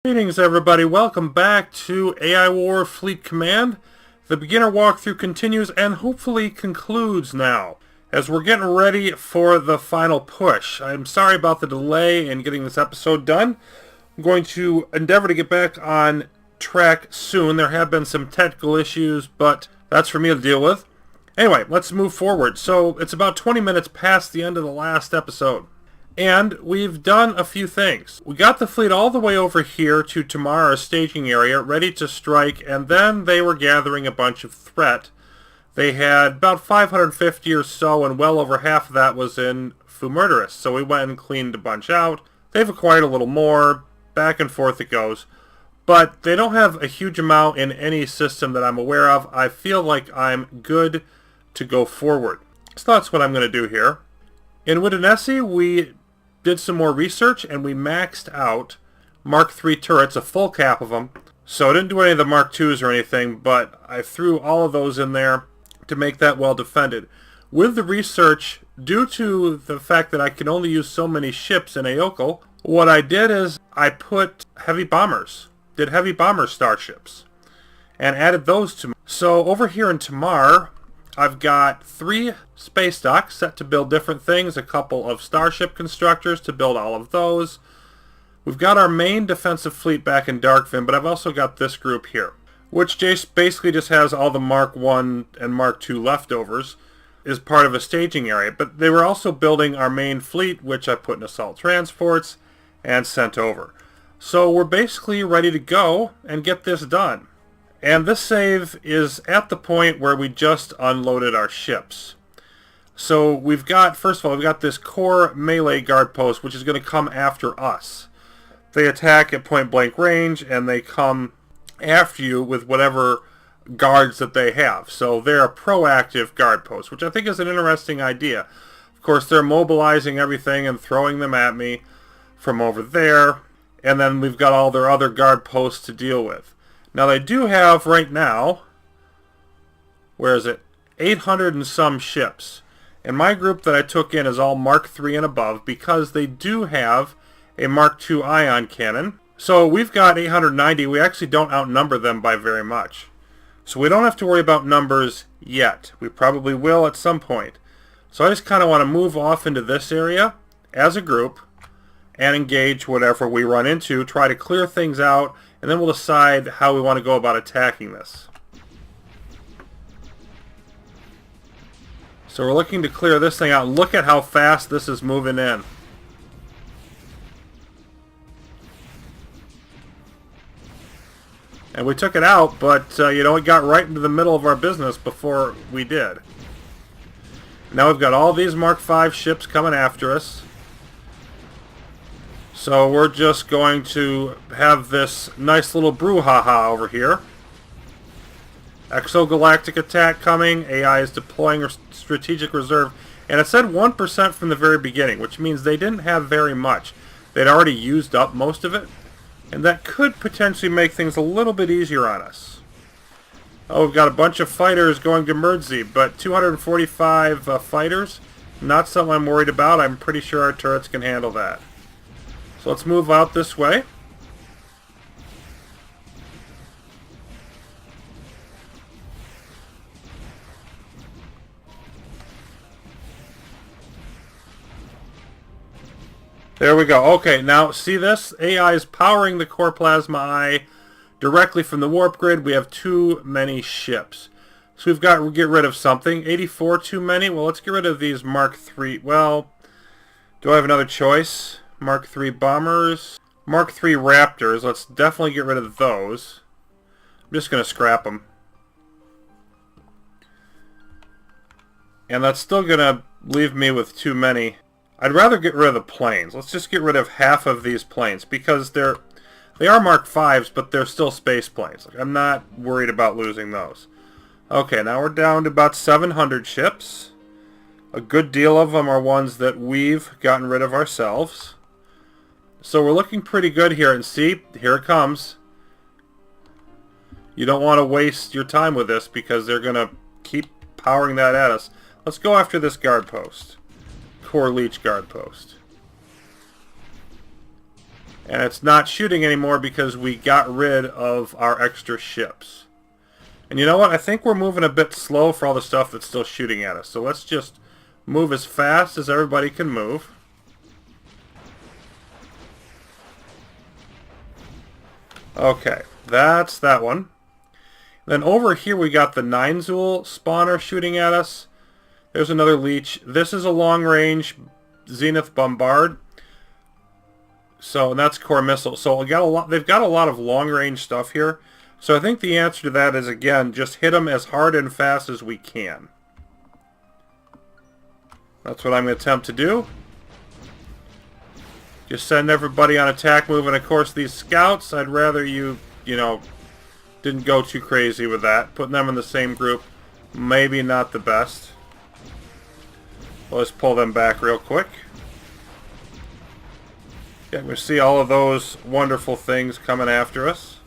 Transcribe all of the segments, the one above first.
Greetings everybody, welcome back to AI War Fleet Command. The beginner walkthrough continues and hopefully concludes now, as we're getting ready for the final push. I'm sorry about the delay in getting this episode done. I'm going to endeavor to get back on track soon. There have been some technical issues, but that's for me to deal with. Anyway, let's move forward. So it's about 20 minutes past the end of the last episode. And we've done a few things. We got the fleet all the way over here to Tamara's staging area, ready to strike, and then they were gathering a bunch of threat. They had about 550 or so, and well over half of that was in Murderous. So we went and cleaned a bunch out. They've acquired a little more. Back and forth it goes. But they don't have a huge amount in any system that I'm aware of. I feel like I'm good to go forward. So that's what I'm going to do here. In Widonesi, we did some more research and we maxed out Mark III turrets, a full cap of them. So I didn't do any of the Mark IIs or anything, but I threw all of those in there to make that well defended. With the research, due to the fact that I can only use so many ships in Aokal, what I did is I put heavy bombers, did heavy bomber starships, and added those to me. So over here in Tamar, I've got 3 space docks set to build different things, a couple of starship constructors to build all of those. We've got our main defensive fleet back in Darkfin, but I've also got this group here, which basically just has all the Mark I and Mark II leftovers, is part of a staging area. But they were also building our main fleet, which I put in assault transports and sent over. So we're basically ready to go and get this done. And this save is at the point where we just unloaded our ships. So we've got, first of all, we've got this core melee guard post, which is going to come after us. They attack at point blank range, and they come after you with whatever guards that they have. So they're a proactive guard post, which I think is an interesting idea. Of course, they're mobilizing everything and throwing them at me from over there. And then we've got all their other guard posts to deal with. Now they do have right now, where is it, 800 and some ships. And my group that I took in is all Mark III and above because they do have a Mark II ion cannon. So we've got 890. We actually don't outnumber them by very much. So we don't have to worry about numbers yet. We probably will at some point. So I just kind of want to move off into this area as a group and engage whatever we run into, try to clear things out, and then we'll decide how we want to go about attacking this. So we're looking to clear this thing out. Look at how fast this is moving in. And we took it out, but it got right into the middle of our business before we did. Now we've got all these Mark V ships coming after us. So we're just going to have this nice little brouhaha over here. Exogalactic attack coming. AI is deploying a strategic reserve. And it said 1% from the very beginning, which means they didn't have very much. They'd already used up most of it. And that could potentially make things a little bit easier on us. Oh, we've got a bunch of fighters going to Murdsy, but 245 fighters. Not something I'm worried about. I'm pretty sure our turrets can handle that. So let's move out this way. There we go. Okay, now see this? AI is powering the core plasma eye directly from the warp grid. We have too many ships. So we've got to get rid of something. 84 too many? Well, let's get rid of these Mark III. Well, do I have another choice? Mark III bombers. Mark III Raptors. Let's definitely get rid of those. I'm just going to scrap them. And that's still going to leave me with too many. I'd rather get rid of the planes. Let's just get rid of half of these planes because they are Mark Vs, but they're still space planes. I'm not worried about losing those. Okay, now we're down to about 700 ships. A good deal of them are ones that we've gotten rid of ourselves. So we're looking pretty good here, and see, here it comes. You don't want to waste your time with this because they're going to keep powering that at us. Let's go after this guard post. Core Leech guard post. And it's not shooting anymore because we got rid of our extra ships. And you know what? I think we're moving a bit slow for all the stuff that's still shooting at us. So let's just move as fast as everybody can move. Okay, that's that one. Then over here we got the Neinzul spawner shooting at us. There's another leech. This is a long-range Zenith Bombard. So, and that's core missile. So they've got a lot of long-range stuff here. So I think the answer to that is, again, just hit them as hard and fast as we can. That's what I'm going to attempt to do. Just send everybody on attack move. And of course, these scouts, I'd rather you know, didn't go too crazy with that. Putting them in the same group, maybe not the best. Well, let's pull them back real quick. Yeah, we see all of those wonderful things coming after us.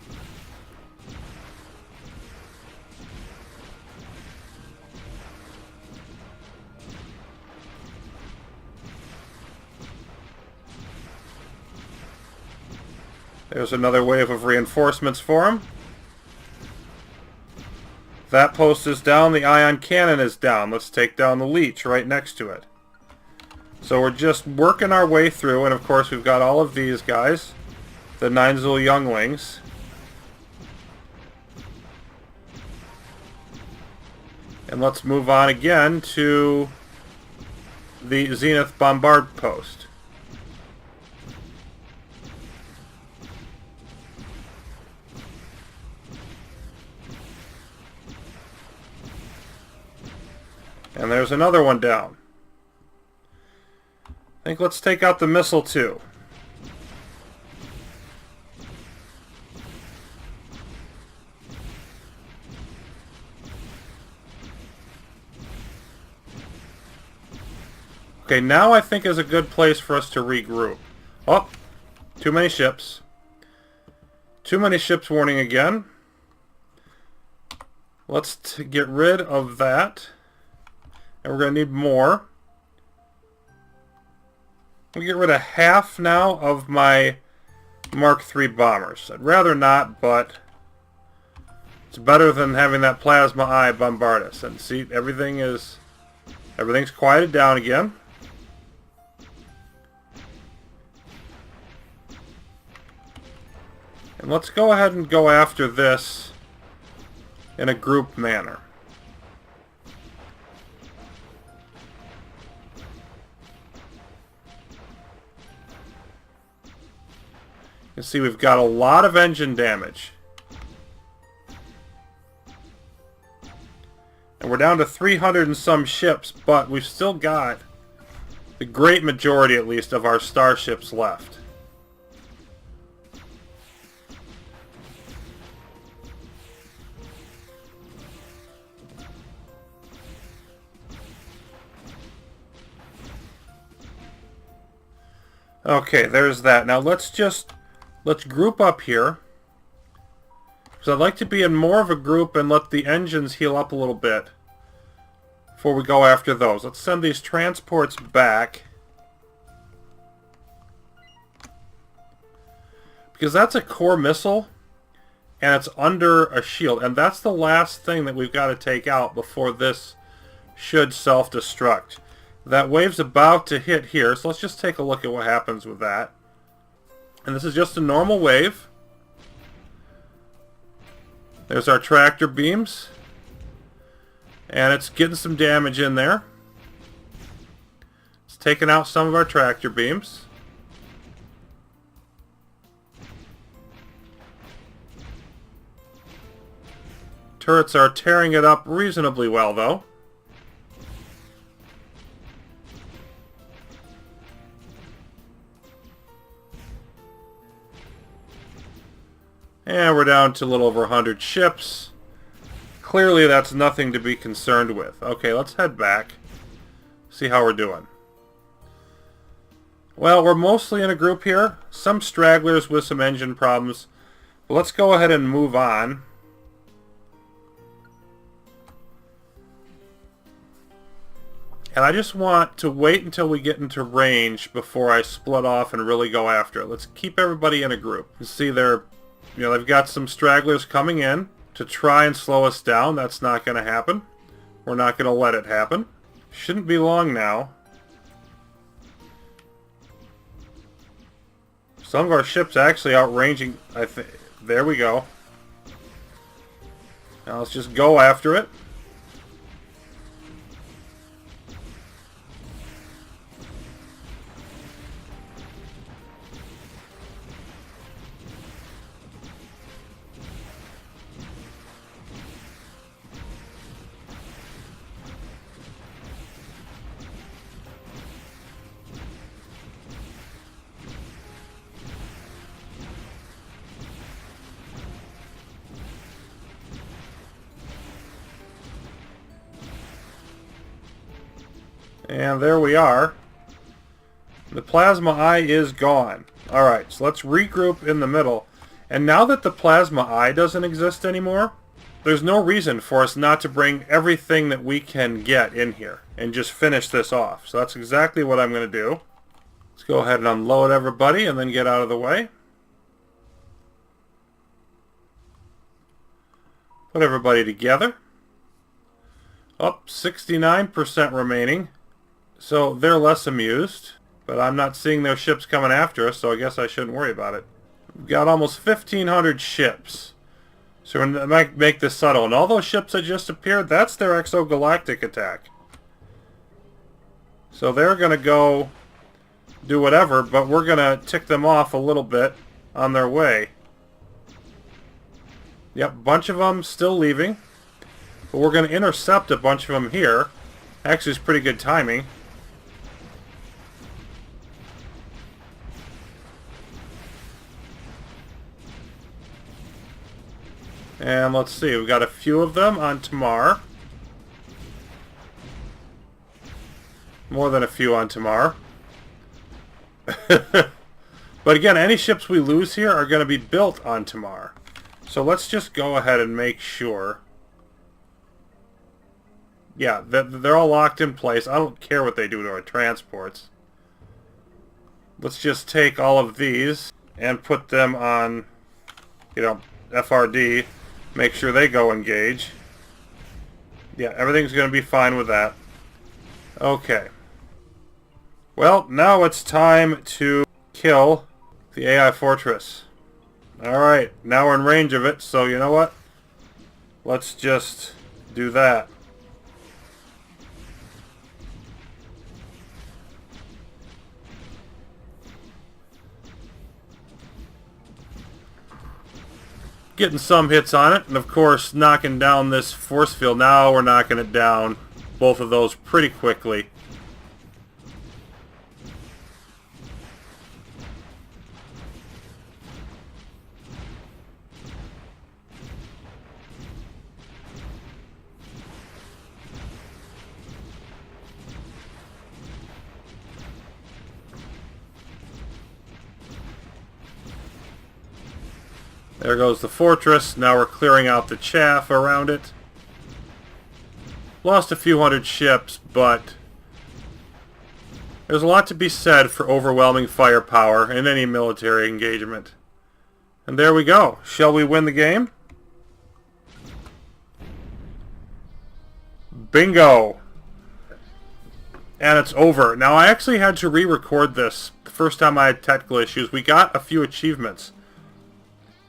There's another wave of reinforcements for them. That post is down. The ion cannon is down. Let's take down the leech right next to it. So we're just working our way through, and of course we've got all of these guys, the Neinzul younglings. And let's move on again to the Zenith Bombard post. And there's another one down. I think let's take out the missile too. Okay, now I think is a good place for us to regroup. Oh, too many ships. Too many ships warning again. Let's get rid of that. And we're going to need more. We get rid of half now of my Mark III bombers. I'd rather not, but it's better than having that plasma eye bombard us. And see, everything's quieted down again. And let's go ahead and go after this in a group manner. You can see we've got a lot of engine damage. And we're down to 300 and some ships, but we've still got the great majority, at least, of our starships left. Okay, there's that. Now let's group up here. Because I'd like to be in more of a group and let the engines heal up a little bit before we go after those. Let's send these transports back. Because that's a core missile and it's under a shield. And that's the last thing that we've got to take out before this should self-destruct. That wave's about to hit here, so let's just take a look at what happens with that. And this is just a normal wave. There's our tractor beams. And it's getting some damage in there. It's taking out some of our tractor beams. Turrets are tearing it up reasonably well, though. And we're down to a little over 100 ships. Clearly that's nothing to be concerned with. Okay, let's head back. See how we're doing. Well, we're mostly in a group here. Some stragglers with some engine problems. But let's go ahead and move on. And I just want to wait until we get into range before I split off and really go after it. Let's keep everybody in a group. You see they've got some stragglers coming in to try and slow us down. That's not going to happen. We're not going to let it happen. Shouldn't be long now. Some of our ships actually outranging, I think. There we go. Now let's just go after it. And there we are. The plasma eye is gone. Alright, so let's regroup in the middle. And now that the plasma eye doesn't exist anymore, there's no reason for us not to bring everything that we can get in here and just finish this off. So that's exactly what I'm going to do. Let's go ahead and unload everybody and then get out of the way. Put everybody together. Up 69% remaining. So they're less amused, but I'm not seeing their ships coming after us, so I guess I shouldn't worry about it. We've got almost 1,500 ships. So we're going to make this subtle. And all those ships that just appeared, that's their exogalactic attack. So they're going to go do whatever, but we're going to tick them off a little bit on their way. Yep, a bunch of them still leaving. But we're going to intercept a bunch of them here. Actually, it's pretty good timing. And let's see, we've got a few of them on Tamar. More than a few on Tamar. But again, any ships we lose here are going to be built on Tamar. So let's just go ahead and make sure. Yeah, they're all locked in place. I don't care what they do to our transports. Let's just take all of these and put them on, FRD. Make sure they go engage. Yeah, everything's going to be fine with that. Okay. Well, now it's time to kill the AI fortress. Alright, now we're in range of it, so you know what? Let's just do that. Getting some hits on it, and of course knocking down this force field. Now we're knocking it down, both of those, pretty quickly. There goes the fortress. Now we're clearing out the chaff around it. Lost a few hundred ships, but there's a lot to be said for overwhelming firepower in any military engagement. And there we go. Shall we win the game? Bingo! And it's over. Now I actually had to re-record this the first time I had technical issues. We got a few achievements.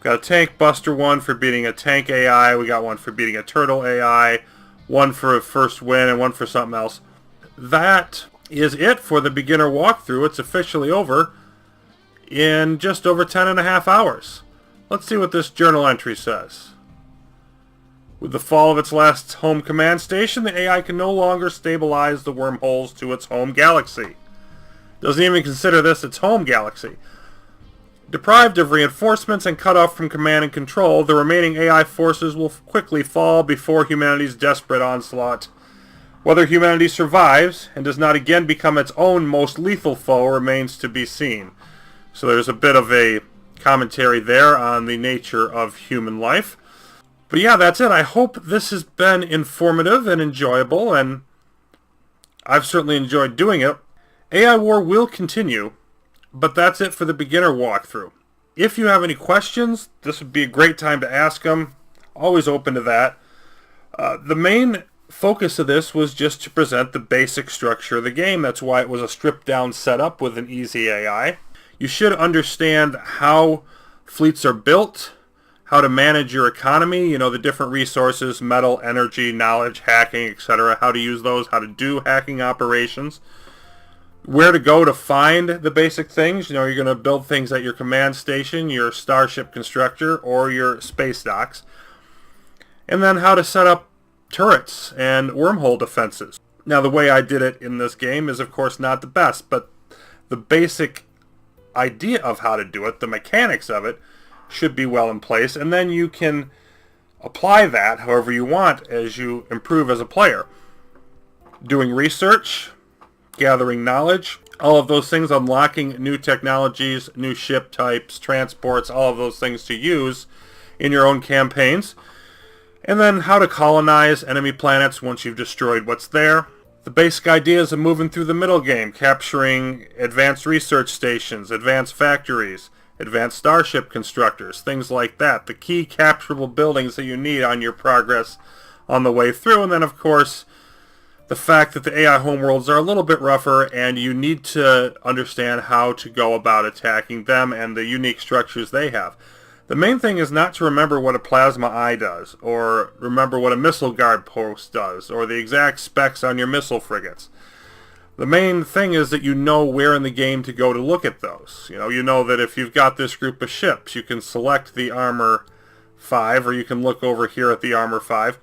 Got a Tank Buster one for beating a tank AI. We got one for beating a turtle AI. One for a first win and one for something else. That is it for the beginner walkthrough. It's officially over in just over 10.5 hours. Let's see what this journal entry says. With the fall of its last home command station, the AI can no longer stabilize the wormholes to its home galaxy. Doesn't even consider this its home galaxy. Deprived of reinforcements and cut off from command and control, the remaining AI forces will quickly fall before humanity's desperate onslaught. Whether humanity survives and does not again become its own most lethal foe remains to be seen. So there's a bit of a commentary there on the nature of human life. But yeah, that's it. I hope this has been informative and enjoyable, and I've certainly enjoyed doing it. AI War will continue, but that's it for the beginner walkthrough. If you have any questions, this would be a great time to ask them. Always open to that. The main focus of this was just to present the basic structure of the game. That's why it was a stripped down setup with an easy AI. You should understand how fleets are built, how to manage your economy, the different resources, metal, energy, knowledge, hacking, etc., how to use those, how to do hacking operations, where to go to find the basic things. You're going to build things at your command station, your starship constructor, or your space docks. And then how to set up turrets and wormhole defenses. Now, the way I did it in this game is, of course, not the best, but the basic idea of how to do it, the mechanics of it, should be well in place, and then you can apply that however you want as you improve as a player. Doing research, gathering knowledge, all of those things, unlocking new technologies, new ship types, transports, all of those things to use in your own campaigns. And then how to colonize enemy planets once you've destroyed what's there. The basic ideas of moving through the middle game, capturing advanced research stations, advanced factories, advanced starship constructors, things like that. The key capturable buildings that you need on your progress on the way through. And then, of course, the fact that the AI homeworlds are a little bit rougher and you need to understand how to go about attacking them and the unique structures they have. The main thing is not to remember what a plasma eye does, or remember what a missile guard post does, or the exact specs on your missile frigates. The main thing is that you know where in the game to go to look at those. You know that if you've got this group of ships, you can select the Armor 5, or you can look over here at the Armor 5.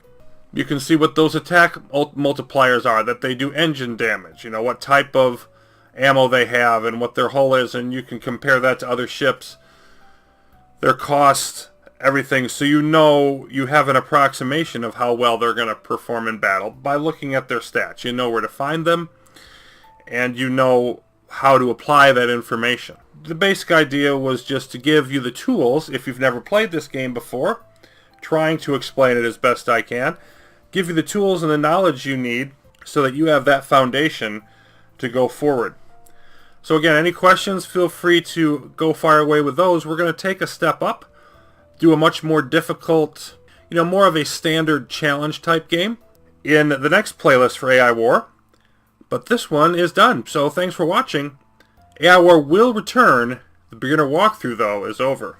You can see what those attack multipliers are, that they do engine damage, what type of ammo they have, and what their hull is, and you can compare that to other ships, their cost, everything, so you have an approximation of how well they're going to perform in battle by looking at their stats. You know where to find them, and you know how to apply that information. The basic idea was just to give you the tools, if you've never played this game before, trying to explain it as best I can, give you the tools and the knowledge you need so that you have that foundation to go forward. So again, any questions, feel free to go fire away with those. We're going to take a step up, do a much more difficult, more of a standard challenge type game in the next playlist for AI War. But this one is done, so thanks for watching. AI War will return. The beginner walkthrough, though, is over.